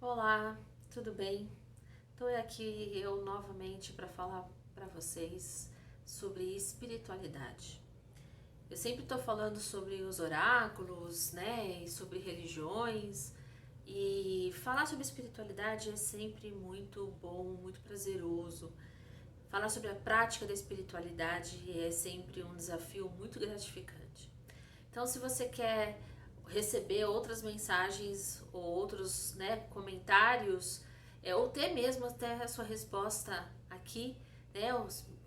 Olá, tudo bem? Estou aqui eu novamente para falar para vocês sobre espiritualidade. Eu sempre estou falando sobre os oráculos, né, e sobre religiões, e falar sobre espiritualidade é sempre muito bom, muito prazeroso. Falar sobre a prática da espiritualidade é sempre um desafio muito gratificante. Então, se você quer receber outras mensagens ou outros, né, comentários, ou ter mesmo até a sua resposta aqui, né,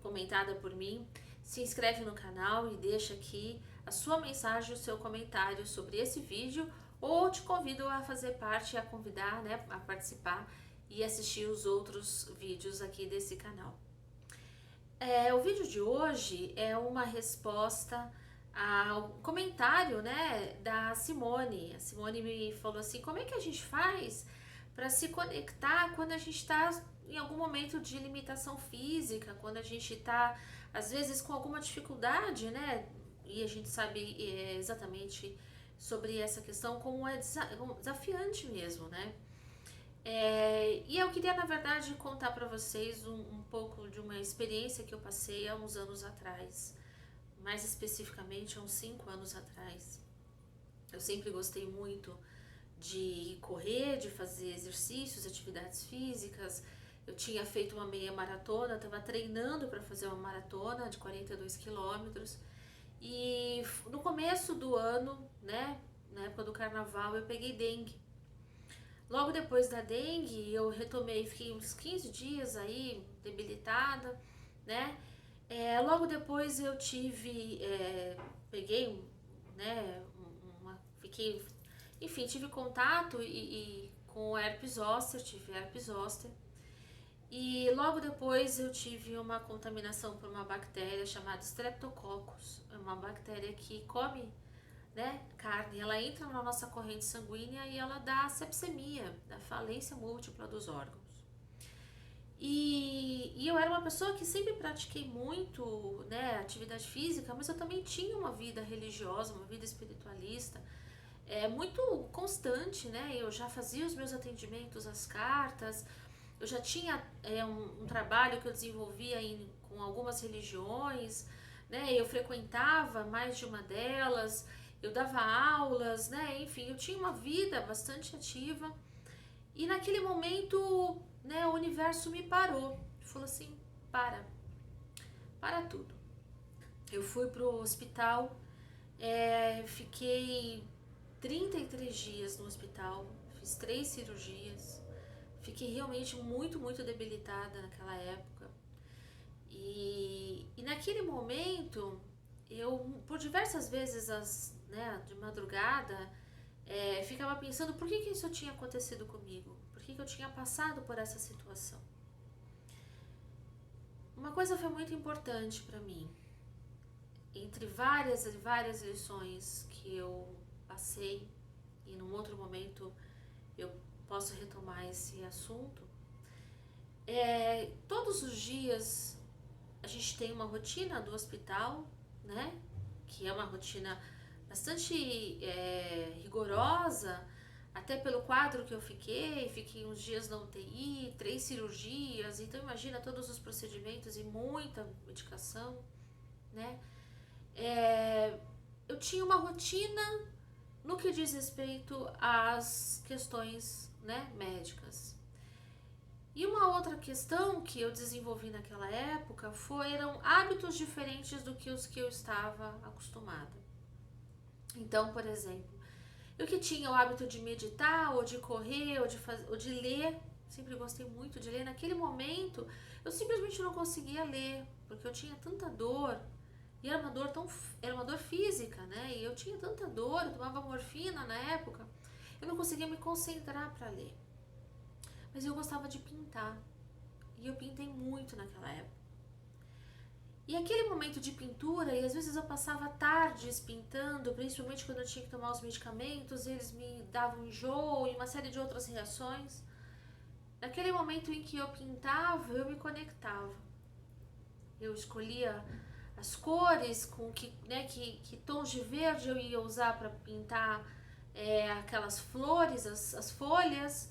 comentada por mim, se inscreve no canal e deixa aqui a sua mensagem, o seu comentário sobre esse vídeo, ou te convido a fazer parte, a convidar, né, a participar e assistir os outros vídeos aqui desse canal. O vídeo de hoje é uma resposta ao comentário, né, da Simone. A Simone me falou assim: como é que a gente faz para se conectar quando a gente está em algum momento de limitação física, quando a gente está, às vezes, com alguma dificuldade, né? E a gente sabe exatamente sobre essa questão, como é desafiante mesmo, né? E eu queria, na verdade, contar para vocês um pouco de uma experiência que eu passei há uns anos atrás, mais especificamente há uns 5 anos atrás. Eu sempre gostei muito de correr, de fazer exercícios, atividades físicas. Eu tinha feito uma meia maratona, estava treinando para fazer uma maratona de 42 quilômetros. E no começo do ano, né, na época do carnaval, eu peguei dengue. Logo depois da dengue, eu retomei, fiquei uns 15 dias aí, debilitada, né? Logo depois eu tive, peguei, né, fiquei, enfim, tive contato com herpes zoster, tive herpes zoster. E logo depois eu tive uma contaminação por uma bactéria chamada Streptococcus, é uma bactéria que come, né, carne, ela entra na nossa corrente sanguínea e ela dá sepsemia, dá falência múltipla dos órgãos. E eu era uma pessoa que sempre pratiquei muito, né, atividade física, mas eu também tinha uma vida religiosa, uma vida espiritualista, muito constante, né? Eu já fazia os meus atendimentos às cartas, eu já tinha um trabalho que eu desenvolvia com algumas religiões, né? Eu frequentava mais de uma delas, eu dava aulas, né? Enfim, eu tinha uma vida bastante ativa. E naquele momento, né, o universo me parou. Falou assim: para tudo. Eu fui pro hospital, fiquei 33 dias no hospital, fiz 3 cirurgias, fiquei realmente muito, muito debilitada naquela época. E naquele momento, eu, por diversas vezes, né, de madrugada, ficava pensando por que isso tinha acontecido comigo, por que eu tinha passado por essa situação. Uma coisa foi muito importante para mim, entre várias e várias lições que eu passei, e num outro momento eu posso retomar esse assunto. Todos os dias a gente tem uma rotina do hospital, né? Que é uma rotina bastante rigorosa, até pelo quadro que eu fiquei uns dias na UTI, 3 cirurgias, então imagina todos os procedimentos e muita medicação, né? Eu tinha uma rotina no que diz respeito às questões, né, médicas. E uma outra questão que eu desenvolvi naquela época foram hábitos diferentes do que os que eu estava acostumada. Então, por exemplo, eu que tinha o hábito de meditar, ou de correr, ou de ler, sempre gostei muito de ler, naquele momento eu simplesmente não conseguia ler, porque eu tinha tanta dor, e era uma dor física, né? E eu tinha tanta dor, eu tomava morfina na época, eu não conseguia me concentrar para ler. Mas eu gostava de pintar, e eu pintei muito naquela época. E aquele momento de pintura, e às vezes eu passava tardes pintando, principalmente quando eu tinha que tomar os medicamentos, eles me davam enjoo e uma série de outras reações. Naquele momento em que eu pintava, eu me conectava. Eu escolhia as cores, com que tons de verde eu ia usar para pintar aquelas flores, as folhas.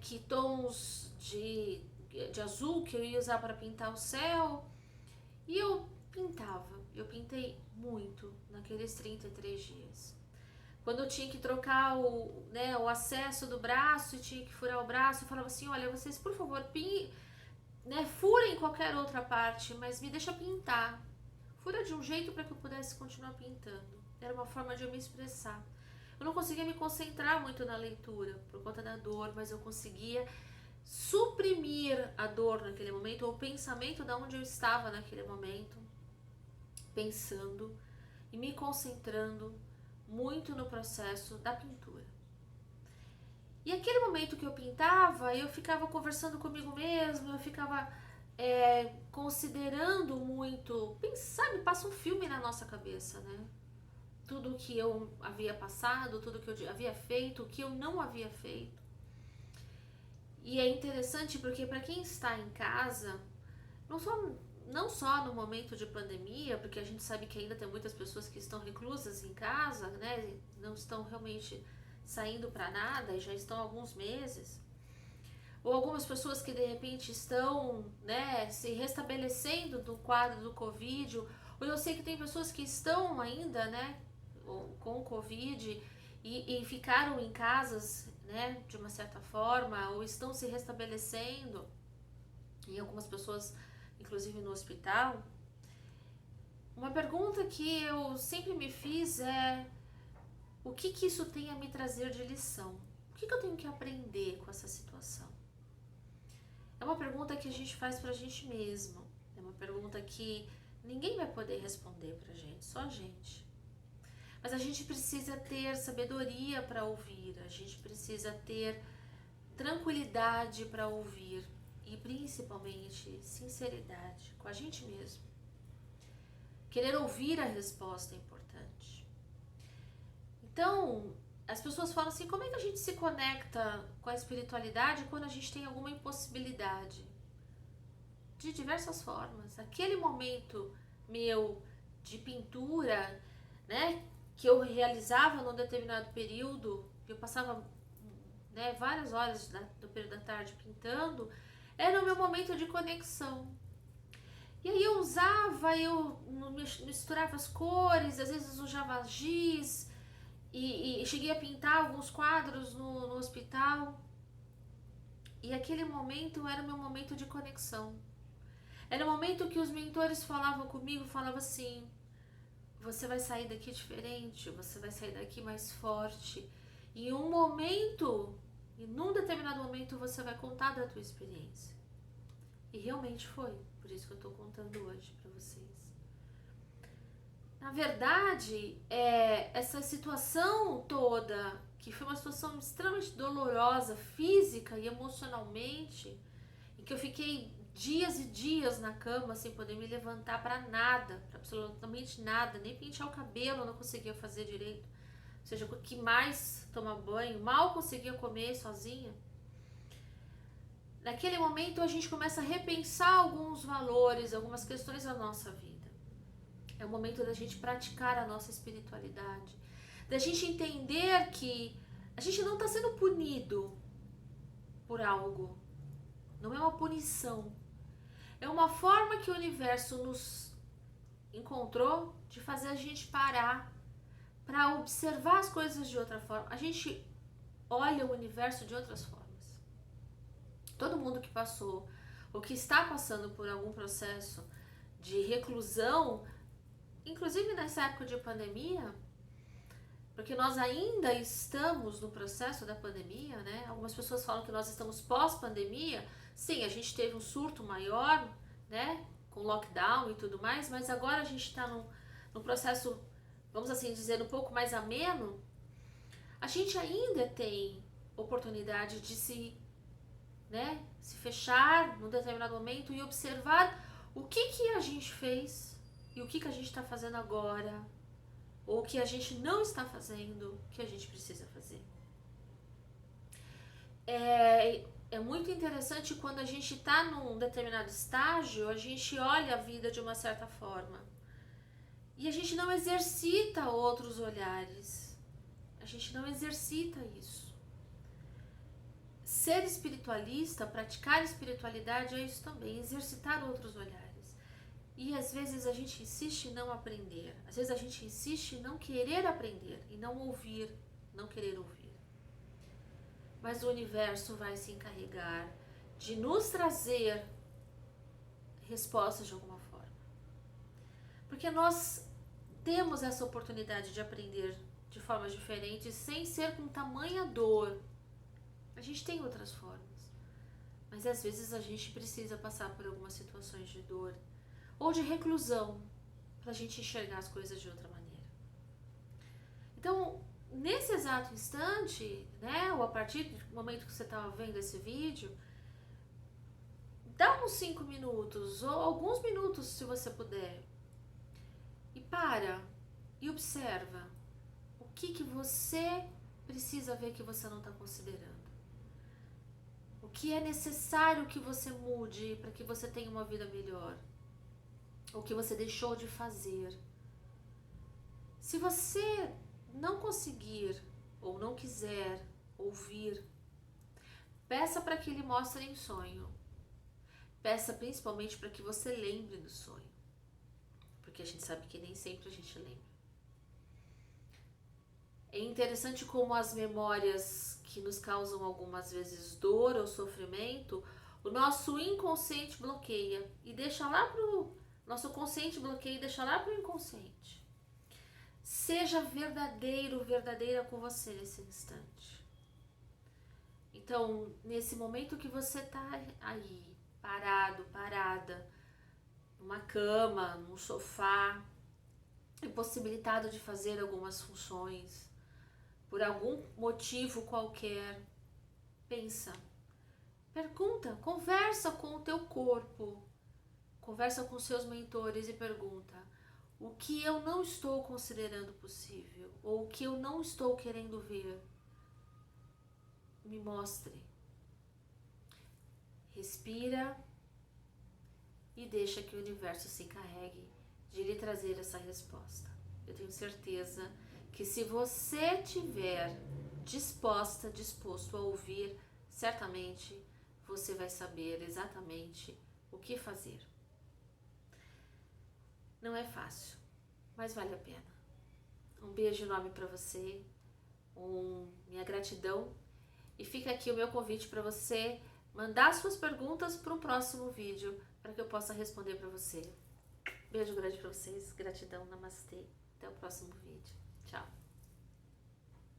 que tons de azul que eu ia usar para pintar o céu. E eu pintava. Eu pintei muito naqueles 33 dias. Quando eu tinha que trocar o acesso do braço e tinha que furar o braço, eu falava assim, olha, vocês por favor, furem qualquer outra parte, mas me deixa pintar. Fura de um jeito para que eu pudesse continuar pintando. Era uma forma de eu me expressar. Eu não conseguia me concentrar muito na leitura por conta da dor, mas eu conseguia suprimir a dor naquele momento, ou o pensamento de onde eu estava naquele momento, pensando e me concentrando muito no processo da pintura. E aquele momento que eu pintava, eu ficava conversando comigo mesmo, eu ficava considerando muito, sabe, passa um filme na nossa cabeça, né? Tudo o que eu havia passado, tudo que eu havia feito, o que eu não havia feito. E é interessante porque para quem está em casa, não só no momento de pandemia, porque a gente sabe que ainda tem muitas pessoas que estão reclusas em casa, né? Não estão realmente saindo para nada e já estão há alguns meses. Ou algumas pessoas que de repente estão, né, se restabelecendo do quadro do Covid. Ou eu sei que tem pessoas que estão ainda, né, com o Covid e ficaram em casas, né, de uma certa forma, ou estão se restabelecendo. E algumas pessoas, inclusive no hospital. Uma pergunta que eu sempre me fiz é: o que isso tem a me trazer de lição? O que eu tenho que aprender com essa situação? É uma pergunta que a gente faz pra gente mesmo. É uma pergunta que ninguém vai poder responder pra gente, só a gente. Mas a gente precisa ter sabedoria para ouvir, a gente precisa ter tranquilidade para ouvir e principalmente sinceridade com a gente mesmo. Querer ouvir a resposta é importante. Então, as pessoas falam assim, como é que a gente se conecta com a espiritualidade quando a gente tem alguma impossibilidade? De diversas formas. Aquele momento meu de pintura, né, que eu realizava num determinado período, eu passava, né, várias horas do período da tarde pintando, era o meu momento de conexão. E aí eu misturava as cores, às vezes usava giz, e cheguei a pintar alguns quadros no hospital. E aquele momento era o meu momento de conexão. Era o momento que os mentores falavam comigo, falavam assim, você vai sair daqui diferente, você vai sair daqui mais forte. Em um momento, e num determinado momento, você vai contar da tua experiência. E realmente foi, por isso que eu estou contando hoje para vocês. Na verdade, essa situação toda, que foi uma situação extremamente dolorosa, física e emocionalmente, em que eu fiquei dias e dias na cama sem poder me levantar para nada, para absolutamente nada, nem pentear o cabelo eu não conseguia fazer direito. Ou seja, o que mais tomar banho, mal conseguia comer sozinha. Naquele momento a gente começa a repensar alguns valores, algumas questões da nossa vida. É o momento da gente praticar a nossa espiritualidade, da gente entender que a gente não está sendo punido por algo, não é uma punição. É uma forma que o universo nos encontrou de fazer a gente parar para observar as coisas de outra forma. A gente olha o universo de outras formas. Todo mundo que passou ou que está passando por algum processo de reclusão, inclusive nessa época de pandemia, porque nós ainda estamos no processo da pandemia, né? Algumas pessoas falam que nós estamos pós-pandemia. Sim, a gente teve um surto maior, né? Com lockdown e tudo mais, mas agora a gente está num processo, vamos assim dizer, um pouco mais ameno. A gente ainda tem oportunidade de se fechar num determinado momento e observar o que a gente fez e o que a gente está fazendo agora, ou o que a gente não está fazendo, que a gente precisa fazer. É muito interessante quando a gente está num determinado estágio, a gente olha a vida de uma certa forma e a gente não exercita outros olhares, a gente não exercita isso. ser espiritualista, praticar espiritualidade é isso também, exercitar outros olhares. E às vezes a gente insiste em não aprender, às vezes a gente insiste em não querer aprender e não ouvir, não querer ouvir. Mas o universo vai se encarregar de nos trazer respostas de alguma forma. Porque nós temos essa oportunidade de aprender de formas diferentes, sem ser com tamanha dor. A gente tem outras formas, mas às vezes a gente precisa passar por algumas situações de dor ou de reclusão para a gente enxergar as coisas de outra maneira. Então, nesse exato instante, né, ou a partir do momento que você estava vendo esse vídeo, dá uns 5 minutos ou alguns minutos, se você puder, e para e observa o que você precisa ver que você não está considerando. O que é necessário que você mude para que você tenha uma vida melhor? O que você deixou de fazer? Se você não conseguir ou não quiser ouvir, peça para que ele mostre em sonho. Peça principalmente para que você lembre do sonho. Porque a gente sabe que nem sempre a gente lembra. É interessante como as memórias que nos causam algumas vezes dor ou sofrimento, o nosso inconsciente bloqueia e deixa lá pro nosso consciente bloqueia e deixa lá pro inconsciente. Seja verdadeiro, verdadeira com você nesse instante. Então, nesse momento que você tá aí, parado, parada, numa cama, num sofá, impossibilitado de fazer algumas funções, por algum motivo qualquer, pensa, pergunta, conversa com o teu corpo, conversa com seus mentores e pergunta: o que eu não estou considerando possível, ou o que eu não estou querendo ver, me mostre. Respira e deixa que o universo se encarregue de lhe trazer essa resposta. Eu tenho certeza que se você tiver disposto a ouvir, certamente você vai saber exatamente o que fazer. Não é fácil, mas vale a pena. Um beijo enorme para você, minha gratidão, e fica aqui o meu convite para você mandar suas perguntas para o próximo vídeo, para que eu possa responder para você. Beijo grande para vocês, gratidão, namastê, até o próximo vídeo. Tchau.